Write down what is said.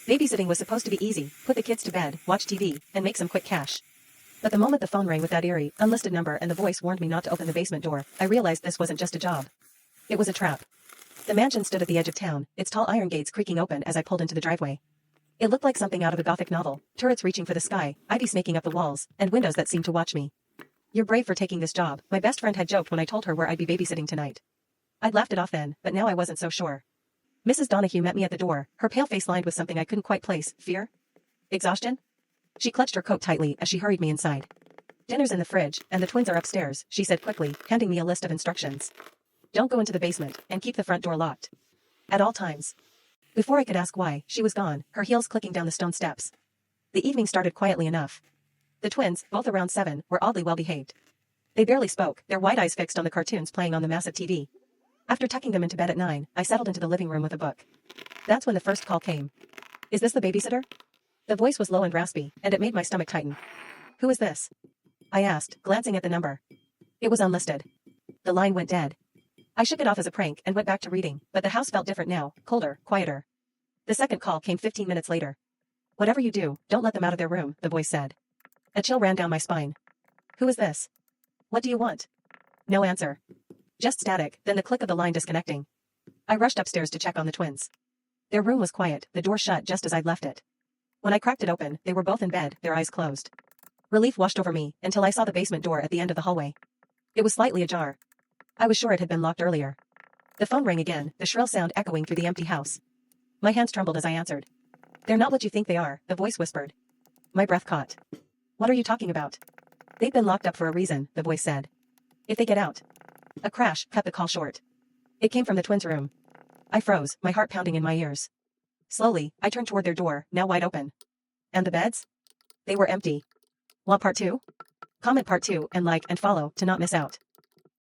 Babysitting was supposed to be easy, put the kids to bed, watch TV, and make some quick cash. But the moment the phone rang with that eerie, unlisted number and the voice warned me not to open the basement door, I realized this wasn't just a job. It was a trap. The mansion stood at the edge of town, its tall iron gates creaking open as I pulled into the driveway. It looked like something out of a Gothic novel, turrets reaching for the sky, ivy snaking up the walls, and windows that seemed to watch me. "You're brave for taking this job," my best friend had joked when I told her where I'd be babysitting tonight. I'd laughed it off then, but now I wasn't so sure. Mrs. Donahue met me at the door, her pale face lined with something I couldn't quite place. Fear? Exhaustion? She clutched her coat tightly as she hurried me inside. "Dinner's in the fridge, and the twins are upstairs," she said quickly, handing me a list of instructions. "Don't go into the basement, and keep the front door locked. At all times." Before I could ask why, she was gone, her heels clicking down the stone steps. The evening started quietly enough. The twins, both around 7, were oddly well behaved. They barely spoke, their wide eyes fixed on the cartoons playing on the massive TV. After tucking them into bed at 9, I settled into the living room with a book. That's when the first call came. "Is this the babysitter?" The voice was low and raspy, and it made my stomach tighten. "Who is this?" I asked, glancing at the number. It was unlisted. The line went dead. I shook it off as a prank and went back to reading, but the house felt different now, colder, quieter. The second call came 15 minutes later. "Whatever you do, don't let them out of their room," the voice said. A chill ran down my spine. "Who is this? What do you want?" No answer. Just static, then the click of the line disconnecting. I rushed upstairs to check on the twins. Their room was quiet, the door shut just as I'd left it. When I cracked it open, they were both in bed, their eyes closed. Relief washed over me, until I saw the basement door at the end of the hallway. It was slightly ajar. I was sure it had been locked earlier. The phone rang again, the shrill sound echoing through the empty house. My hands trembled as I answered. "They're not what you think they are," the voice whispered. My breath caught. "What are you talking about?" "They've been locked up for a reason," the voice said. "If they get out." A crash cut the call short. It came from the twins' room. I froze, my heart pounding in my ears. Slowly, I turned toward their door, now wide open. And the beds? They were empty. Want part 2? Comment part 2 and like and follow to not miss out.